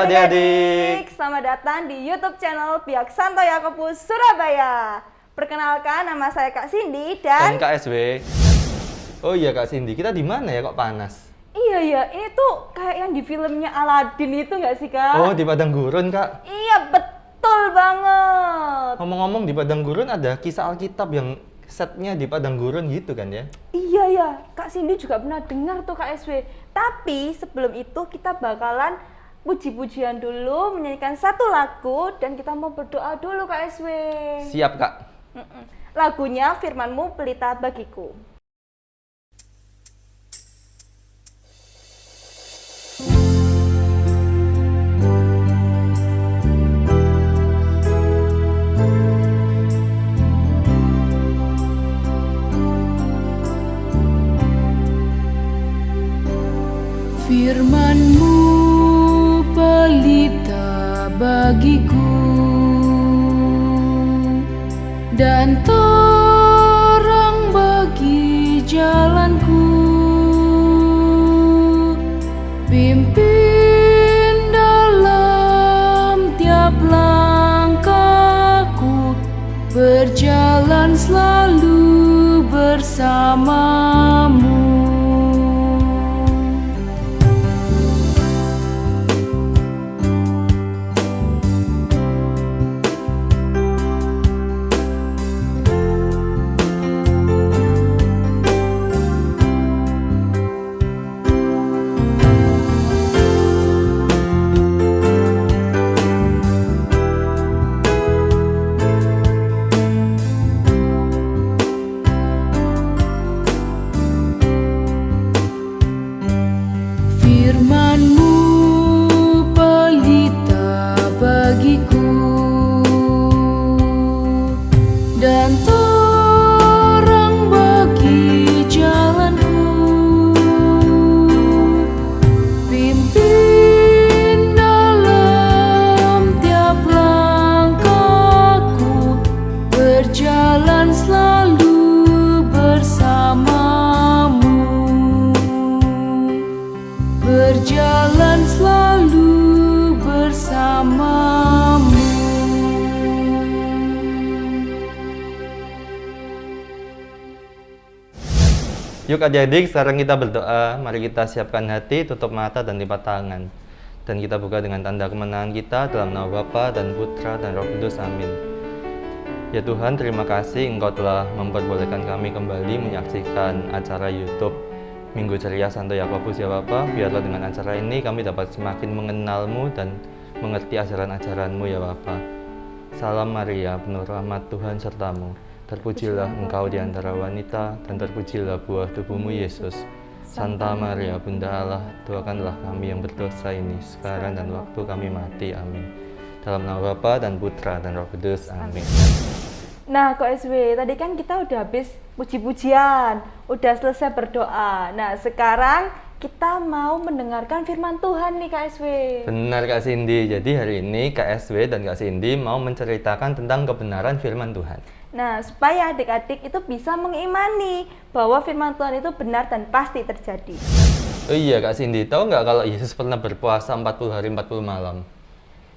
adik-adik, selamat datang di YouTube channel Pihak Santo Yakobus Surabaya. Perkenalkan, nama saya Kak Cindy dan Kak SW. Oh iya Kak Cindy, kita di mana ya kok panas? Iya, ini tuh kayak yang di filmnya Aladin itu nggak sih Kak? Oh di Padang Gurun Kak? Iya, betul banget. Ngomong-ngomong di Padang Gurun ada kisah Alkitab yang setnya di Padang Gurun gitu kan ya? Iya, Kak Cindy juga pernah dengar tuh Kak SW. Tapi sebelum itu kita bakalan puji-pujian dulu, menyanyikan satu lagu, dan kita mau berdoa dulu Kak SW. Siap Kak. Lagunya Firman-Mu Pelita Bagiku. Firman-Mu pelita bagiku dan terang bagi jalanku. Pimpin dalam tiap langkahku, berjalan selalu bersamamu. Firman-Mu pelita bagiku dan terang bagi jalanku. Pimpin dalam tiap langkahku, berjalan selalu bersamamu. Berjalan selalu bersamamu. Yuk adik-adik, sekarang kita berdoa. Mari kita siapkan hati, tutup mata dan lipat tangan. Dan kita buka dengan tanda kemenangan kita dalam nama Bapa dan Putra dan Roh Kudus. Amin. Ya Tuhan, terima kasih Engkau telah memperbolehkan kami kembali menyaksikan acara YouTube Minggu Ceria Santo Yakobus ya Bapa. Biarlah dengan acara ini kami dapat semakin mengenal-Mu dan mengerti ajaran-ajaran-Mu ya Bapa. Salam Maria, penuh rahmat Tuhan sertamu. Terpujilah Engkau di antara wanita, dan terpujilah buah tubuhmu Yesus. Santa Maria, Bunda Allah, doakanlah kami yang berdosa ini, sekarang dan waktu kami mati. Amin. Dalam nama Bapa dan Putra dan Roh Kudus. Amin. Nah, Kak SW, tadi kan kita udah habis puji-pujian, udah selesai berdoa. Nah, sekarang kita mau mendengarkan firman Tuhan nih Kak SW. Benar Kak Cindy, jadi hari ini Kak SW dan Kak Cindy mau menceritakan tentang kebenaran firman Tuhan. Nah, supaya adik-adik itu bisa mengimani bahwa firman Tuhan itu benar dan pasti terjadi. Oh iya Kak Cindy, tahu nggak kalau Yesus pernah berpuasa 40 hari 40 malam?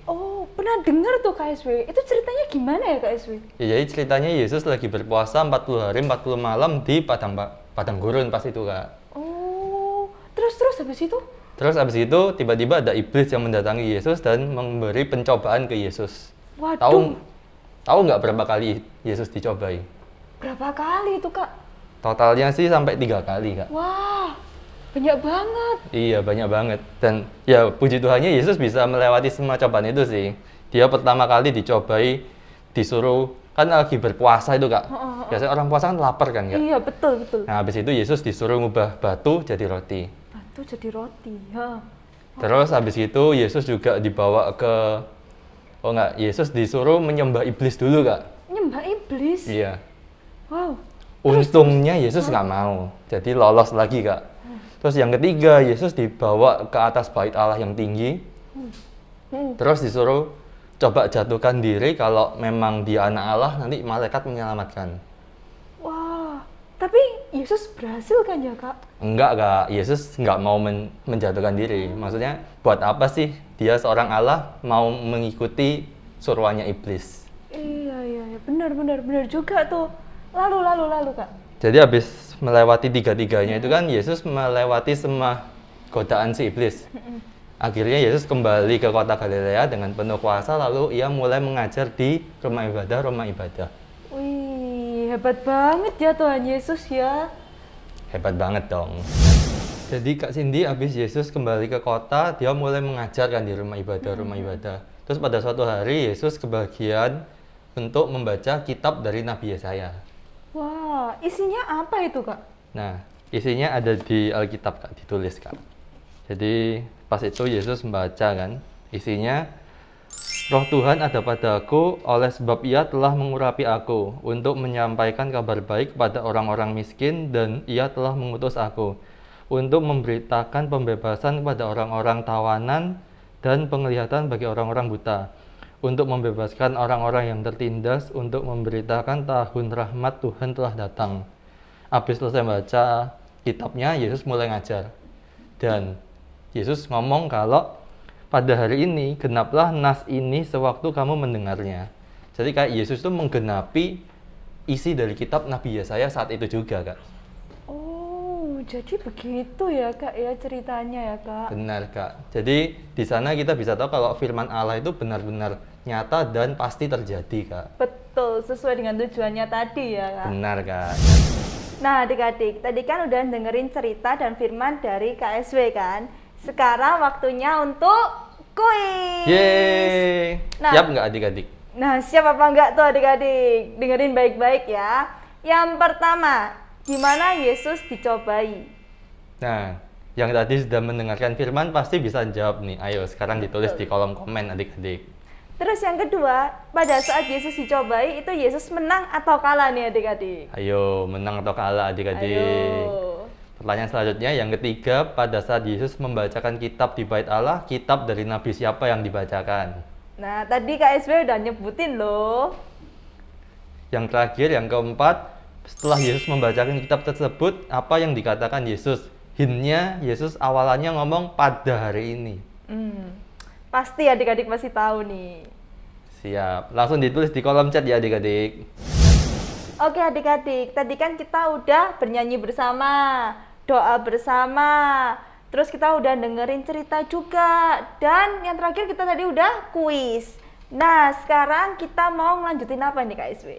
Oh, pernah dengar tuh Kak SW. Itu ceritanya gimana ya Kak SW? Ya, jadi ceritanya Yesus lagi berpuasa 40 hari 40 malam di Padang Gurun pas itu Kak. Oh, terus habis itu? Terus abis itu tiba-tiba ada iblis yang mendatangi Yesus dan memberi pencobaan ke Yesus. Waduh. Tahu nggak berapa kali Yesus dicobai? Berapa kali itu Kak? Totalnya sih sampai 3 kali Kak. Wah, banyak banget. Iya banyak banget. Dan ya puji Tuhannya Yesus bisa melewati semua cobaan itu sih. Dia pertama kali dicobai, disuruh, kan lagi berpuasa itu Kak. Biasanya orang puasa kan lapar kan Kak? Iya, betul. Nah habis itu Yesus disuruh ngubah batu jadi roti. Batu jadi roti, ya. Terus habis itu Yesus juga dibawa ke, Yesus disuruh menyembah iblis dulu Kak. Nyembah iblis? Iya. Wow. Untungnya Yesus nggak mau, jadi lolos lagi Kak. Terus yang ketiga, Yesus dibawa ke atas bait Allah yang tinggi. Terus disuruh coba jatuhkan diri, kalau memang dia anak Allah, nanti malaikat menyelamatkan. Wah, Tapi Yesus berhasil kan ya kak? Enggak, Kak. Yesus nggak mau menjatuhkan diri. Maksudnya, buat apa sih dia seorang Allah mau mengikuti suruhannya iblis? Iya, benar juga tuh. Lalu kak. Jadi habis melewati tiga-tiganya itu kan Yesus melewati semua godaan si iblis. Akhirnya Yesus kembali ke kota Galilea dengan penuh kuasa, lalu ia mulai mengajar di rumah ibadah. Wih, hebat banget ya Tuhan Yesus ya. Hebat banget dong. Jadi Kak Cindy habis Yesus kembali ke kota, dia mulai mengajar kan di rumah ibadah. Terus pada suatu hari Yesus kebagian untuk membaca kitab dari Nabi Yesaya. Wah, isinya apa itu kak? Nah, isinya ada di Alkitab Kak, ditulis Kak. Jadi pas itu Yesus membaca kan, isinya, Roh Tuhan ada padaku, oleh sebab ia telah mengurapi aku untuk menyampaikan kabar baik kepada orang-orang miskin, dan ia telah mengutus aku untuk memberitakan pembebasan kepada orang-orang tawanan dan penglihatan bagi orang-orang buta, untuk membebaskan orang-orang yang tertindas, untuk memberitakan tahun rahmat Tuhan telah datang. Habis selesai baca kitabnya, Yesus mulai ngajar. Dan Yesus ngomong kalau pada hari ini genaplah nas ini sewaktu kamu mendengarnya. Jadi kayak Yesus itu menggenapi isi dari kitab Nabi Yesaya saat itu juga, Kak. Oh, jadi begitu ya kak ya ceritanya ya kak. Benar, Kak. Jadi di sana kita bisa tahu kalau firman Allah itu benar-benar nyata dan pasti terjadi, Kak. Betul, sesuai dengan tujuannya tadi ya kak. Benar, Kak. Nah adik-adik, tadi kan udah dengerin cerita dan firman dari KSW kan. Sekarang waktunya untuk kuis. Yeay. Nah, Siap nggak adik-adik? Nah, siap apa enggak tuh adik-adik? Dengerin baik-baik ya. Yang pertama, gimana Yesus dicobai? Nah, yang tadi sudah mendengarkan firman pasti bisa jawab nih. Ayo, sekarang ditulis di kolom komen adik-adik. Terus yang kedua, pada saat Yesus dicobai, itu Yesus menang atau kalah nih adik-adik? Ayo, menang atau kalah adik-adik? Ayo. Pertanyaan selanjutnya, yang ketiga, pada saat Yesus membacakan kitab di bait Allah, kitab dari Nabi siapa yang dibacakan? Nah, tadi KSW udah nyebutin loh. Yang terakhir, yang keempat, setelah Yesus membacakan kitab tersebut, apa yang dikatakan Yesus? Hintnya, Yesus awalannya ngomong pada hari ini. Pasti adik-adik masih tahu nih. Siap, langsung ditulis di kolom chat ya adik-adik. Oke adik-adik, tadi kan kita udah bernyanyi bersama, doa bersama, terus kita udah dengerin cerita juga, dan yang terakhir kita tadi udah kuis. Nah, sekarang kita mau ngelanjutin apa nih Kak SW?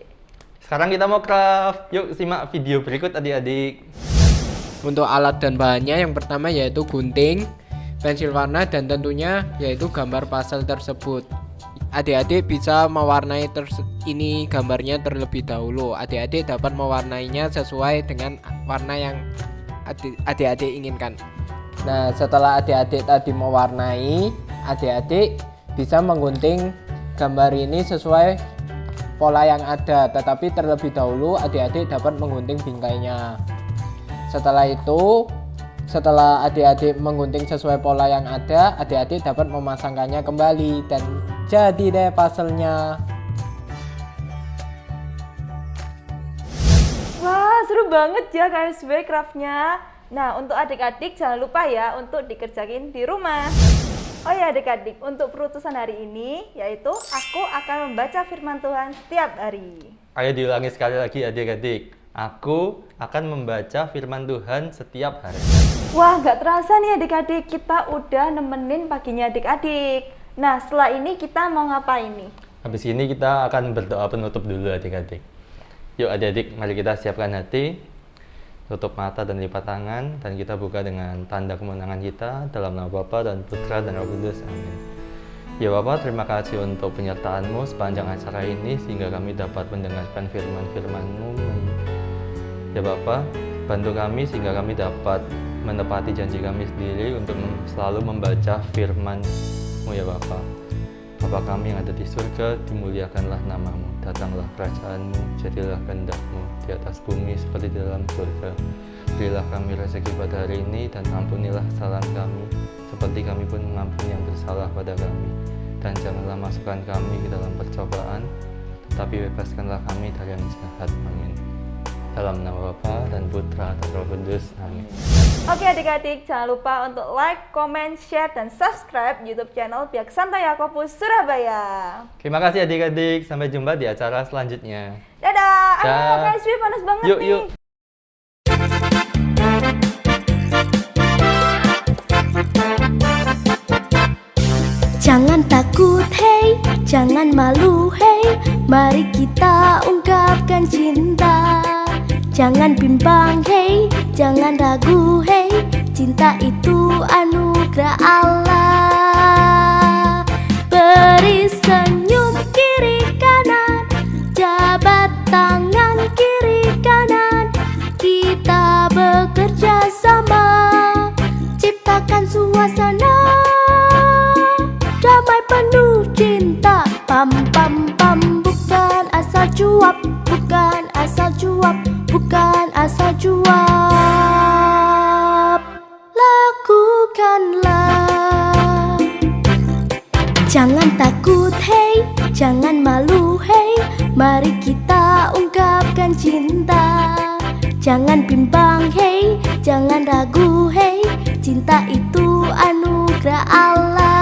Sekarang kita mau craft. Yuk simak video berikut adik-adik. Untuk alat dan bahannya yang pertama yaitu gunting, pensil warna, dan tentunya yaitu gambar puzzle tersebut. Adik-adik bisa mewarnai ini gambarnya terlebih dahulu. Adik-adik dapat mewarnainya sesuai dengan warna yang adik-adik inginkan. Nah, setelah adik-adik tadi mewarnai, adik-adik bisa menggunting gambar ini sesuai pola yang ada. Tetapi terlebih dahulu adik-adik dapat menggunting bingkainya. Setelah itu, setelah adik-adik menggunting sesuai pola yang ada, adik-adik dapat memasangkannya kembali dan jadi deh puzzle-nya. Wah, seru banget ya KSW craft-nya. Nah, untuk adik-adik jangan lupa ya untuk dikerjain di rumah. Oh ya adik-adik, untuk perutusan hari ini yaitu aku akan membaca firman Tuhan setiap hari. Ayo diulangi sekali lagi adik-adik. Aku akan membaca firman Tuhan setiap hari. Wah, nggak terasa nih adik-adik, kita udah nemenin paginya adik-adik. Nah, setelah ini kita mau ngapain nih? Habis ini kita akan berdoa penutup dulu adik-adik. Yuk adik-adik, mari kita siapkan hati, tutup mata dan lipat tangan, dan kita buka dengan tanda kemenangan kita dalam nama Bapa dan Putra dan Roh Kudus. Amin. Ya Bapa, terima kasih untuk penyertaan-Mu sepanjang acara ini sehingga kami dapat mendengarkan firman-firman-Mu. Ya Bapa, bantu kami sehingga kami dapat menepati janji kami sendiri untuk selalu membaca firman-Mu ya Bapa. Bapa kami yang ada di surga, dimuliakanlah nama-Mu, datanglah kerajaan-Mu, jadilah kehendak-Mu di atas bumi seperti di dalam surga. Berilah kami rezeki pada hari ini dan ampunilah kesalahan kami, seperti kami pun mengampuni yang bersalah pada kami. Dan janganlah masukkan kami ke dalam percobaan, tetapi bebaskanlah kami dari yang jahat. Amin. Dalam nama Bapa dan Putra dan Roh Kudus. Amin. Oke adik-adik, jangan lupa untuk like, comment, share, dan subscribe YouTube channel Pihak Santo Yakobus Surabaya. Terima kasih adik-adik. Sampai jumpa di acara selanjutnya. Dadah! Ayo, Dah. KSB panas banget Yuk, nih. yuk. Jangan takut hey, jangan malu hey, mari kita ungkapkan cinta. Jangan bimbang hey, jangan ragu hey, cinta itu anugerah Allah. Beri senyum kiri kanan, jabat tangan kiri kanan, kita bekerja sama, ciptakan suasana damai penuh cinta. Pam pam pam, bukan asal cuap, bukan asal cuap, bukan asal cuap. Lakukanlah. Jangan takut hey, jangan malu hey, mari kita ungkapkan cinta. Jangan bimbang hey, jangan ragu hey, cinta itu anugerah Allah.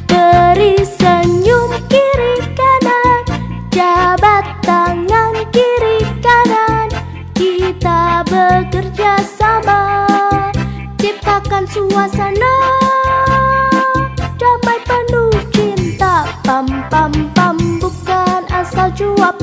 Beri senyum kiri kanan, jabat tangan kiri kanan, kita bekerja sama, ciptakan suasana damai penuh cinta. Pam pam pam, bukan asal cuap,